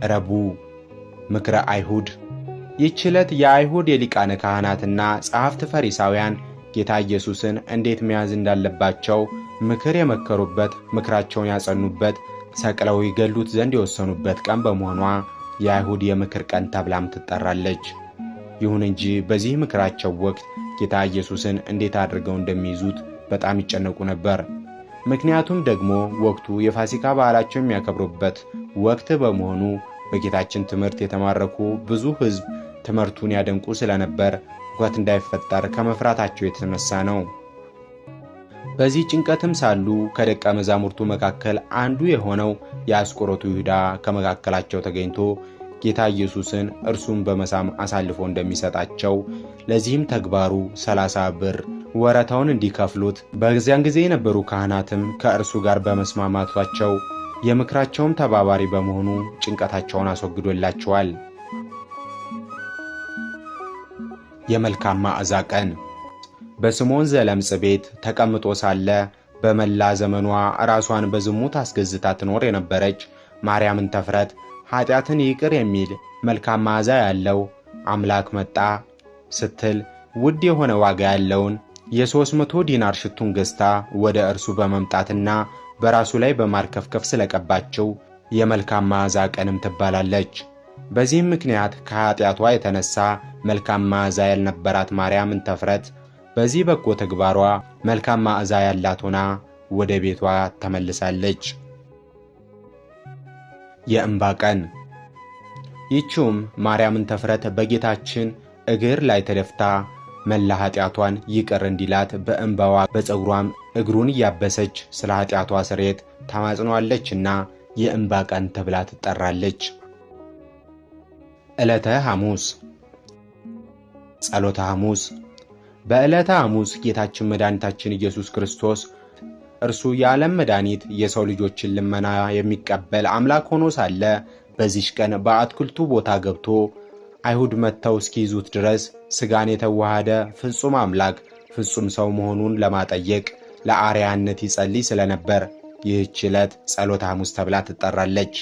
ረቡዕ ምክረ አይሁድ። ይህች ዕለት የአይሁድ የሊቃነ ካህናትና ጸሐፍት ፈሪሳውያን ጌታ ኢየሱስን እንዴት መያዝ እንዳለባቸው ምክር የመከሩበት፣ ምክራቸውን ያጸኑበት፣ ሰቅለው ይገሉት ዘንድ የወሰኑበት ቀን በመሆኗ የአይሁድ የምክር ቀን ተብላም ትጠራለች። ይሁን እንጂ በዚህ ምክራቸው ወቅት ጌታ ኢየሱስን እንዴት አድርገው እንደሚይዙት በጣም ይጨነቁ ነበር። ምክንያቱም ደግሞ ወቅቱ የፋሲካ በዓላቸው የሚያከብሩበት ወቅት በመሆኑ በጌታችን ትምህርት የተማረኩ ብዙ ሕዝብ ትምህርቱን ያደንቁ ስለነበር ሁከት እንዳይፈጠር ከመፍራታቸው የተነሳ ነው። በዚህ ጭንቀትም ሳሉ ከደቀ መዛሙርቱ መካከል አንዱ የሆነው የአስቆሮቱ ይሁዳ ከመካከላቸው ተገኝቶ ጌታ ኢየሱስን እርሱን በመሳም አሳልፎ እንደሚሰጣቸው፣ ለዚህም ተግባሩ 30 ብር ወረታውን እንዲከፍሉት፣ በዚያን ጊዜ የነበሩ ካህናትም ከእርሱ ጋር በመስማማታቸው የምክራቸውም ተባባሪ በመሆኑ ጭንቀታቸውን አስወግዶላቸዋል። የመልካም መዓዛ ቀን። በስምዖን ዘለምጽ ቤት ተቀምጦ ሳለ በመላ ዘመኗ ራሷን በዝሙት አስገዝታ ትኖር የነበረች ማርያምን ተፍረት ኃጢአትን ይቅር የሚል መልካም መዓዛ ያለው አምላክ መጣ ስትል ውድ የሆነ ዋጋ ያለውን የ300 ዲናር ሽቱን ገዝታ ወደ እርሱ በመምጣትና በራሱ ላይ በማርከፍከፍ ስለቀባቸው የመልካም መዓዛ ቀንም ትባላለች። በዚህም ምክንያት ከኃጢአቷ የተነሳ መልካም መዓዛ ያልነበራት ማርያምን ተፍረት በዚህ በጎ ተግባሯ መልካም መዓዛ ያላት ሆና ወደ ቤቷ ተመልሳለች። የእንባ ቀን። ይህችውም ማርያምን ተፍረት በጌታችን እግር ላይ ተደፍታ መላ ኃጢአቷን ይቅር እንዲላት በእንባዋ በፀጉሯም እግሩን እያበሰች ስለ ኃጢአቷ ስርየት ተማጽኗለችና የእንባ ቀን ተብላ ትጠራለች። ዕለተ ሐሙስ። ጸሎተ ሐሙስ። በዕለተ ሐሙስ ጌታችን መድኃኒታችን ኢየሱስ ክርስቶስ እርሱ የዓለም መድኃኒት የሰው ልጆችን ልመና የሚቀበል አምላክ ሆኖ ሳለ በዚች ቀን በአትክልቱ ቦታ ገብቶ አይሁድ መጥተው እስኪይዙት ድረስ ሥጋን የተዋሃደ ፍጹም አምላክ ፍጹም ሰው መሆኑን ለማጠየቅ ለአርያነት ይጸልይ ስለነበር ይህች ዕለት ጸሎተ ሐሙስ ተብላ ትጠራለች።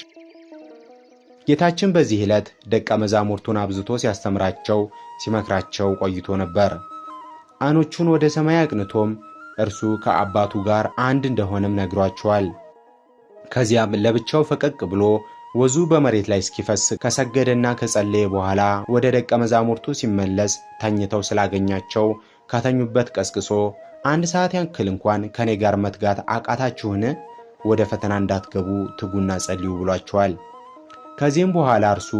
ጌታችን በዚህ ዕለት ደቀ መዛሙርቱን አብዝቶ ሲያስተምራቸው ሲመክራቸው ቆይቶ ነበር። ዓይኖቹን ወደ ሰማይ አቅንቶም እርሱ ከአባቱ ጋር አንድ እንደሆነም ነግሯቸዋል። ከዚያም ለብቻው ፈቀቅ ብሎ ወዙ በመሬት ላይ እስኪፈስ ከሰገደና ከጸለየ በኋላ ወደ ደቀ መዛሙርቱ ሲመለስ ተኝተው ስላገኛቸው ከተኙበት ቀስቅሶ 1 ሰዓት ያክል እንኳን ከኔ ጋር መትጋት አቃታችሁን? ወደ ፈተና እንዳትገቡ ትጉና ጸልዩ ብሏቸዋል። ከዚህም በኋላ እርሱ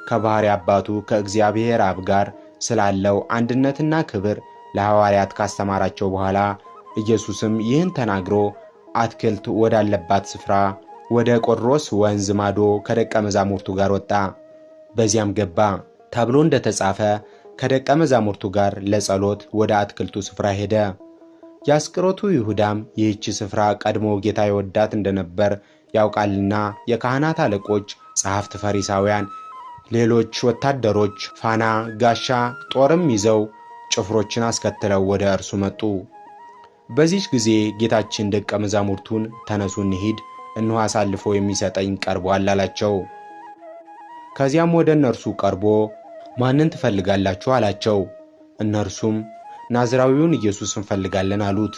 ከባሕሪ አባቱ ከእግዚአብሔር አብ ጋር ስላለው አንድነትና ክብር ለሐዋርያት ካስተማራቸው በኋላ ኢየሱስም ይህን ተናግሮ አትክልት ወዳለባት ስፍራ ወደ ቆድሮስ ወንዝ ማዶ ከደቀ መዛሙርቱ ጋር ወጣ። በዚያም ገባ ተብሎ እንደተጻፈ ከደቀ መዛሙርቱ ጋር ለጸሎት ወደ አትክልቱ ስፍራ ሄደ። የአስቆሮቱ ይሁዳም ይህች ስፍራ ቀድሞ ጌታ ይወዳት እንደነበር ያውቃልና የካህናት አለቆች፣ ጸሐፍት፣ ፈሪሳውያን፣ ሌሎች ወታደሮች ፋና፣ ጋሻ፣ ጦርም ይዘው ጭፍሮችን አስከትለው ወደ እርሱ መጡ። በዚህች ጊዜ ጌታችን ደቀ መዛሙርቱን ተነሱ እንሂድ፣ እነሆ አሳልፎ የሚሰጠኝ ቀርቧል አላቸው። ከዚያም ወደ እነርሱ ቀርቦ ማንን ትፈልጋላችሁ አላቸው። እነርሱም ናዝራዊውን ኢየሱስ እንፈልጋለን አሉት።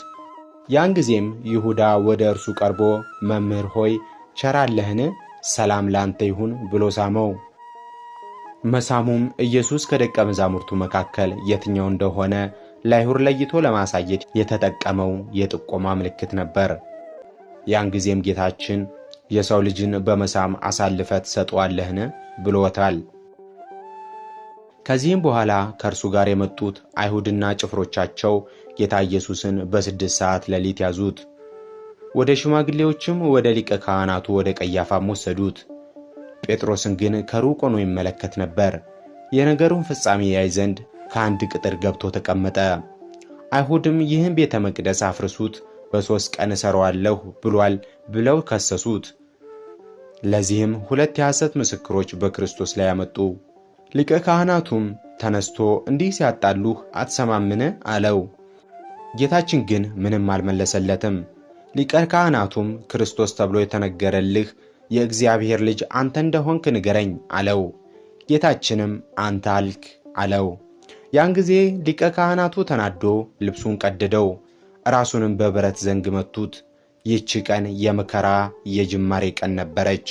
ያን ጊዜም ይሁዳ ወደ እርሱ ቀርቦ መምህር ሆይ ቸር አለህን? ሰላም ላንተ ይሁን ብሎ ሳመው። መሳሙም ኢየሱስ ከደቀ መዛሙርቱ መካከል የትኛው እንደሆነ ለአይሁድ ለይቶ ለማሳየት የተጠቀመው የጥቆማ ምልክት ነበር። ያን ጊዜም ጌታችን የሰው ልጅን በመሳም አሳልፈ ትሰጠዋለህን ብሎታል። ከዚህም በኋላ ከእርሱ ጋር የመጡት አይሁድና ጭፍሮቻቸው ጌታ ኢየሱስን በ6 ሰዓት ሌሊት ያዙት። ወደ ሽማግሌዎችም ወደ ሊቀ ካህናቱ ወደ ቀያፋም ወሰዱት። ጴጥሮስን ግን ከሩቅ ሆኖ ይመለከት ነበር። የነገሩን ፍጻሜ ያይ ዘንድ ከአንድ ቅጥር ገብቶ ተቀመጠ። አይሁድም ይህን ቤተ መቅደስ አፍርሱት፣ በ3 ቀን እሰራዋለሁ ብሏል ብለው ከሰሱት። ለዚህም 2 የሐሰት ምስክሮች በክርስቶስ ላይ ያመጡ። ሊቀ ካህናቱም ተነስቶ እንዲህ ሲያጣሉህ አትሰማምን አለው። ጌታችን ግን ምንም አልመለሰለትም። ሊቀ ካህናቱም ክርስቶስ ተብሎ የተነገረልህ የእግዚአብሔር ልጅ አንተ እንደሆንክ ንገረኝ አለው። ጌታችንም አንተ አልክ አለው። ያን ጊዜ ሊቀ ካህናቱ ተናዶ ልብሱን ቀደደው፣ ራሱንም በብረት ዘንግ መቱት። ይህች ቀን የመከራ የጅማሬ ቀን ነበረች።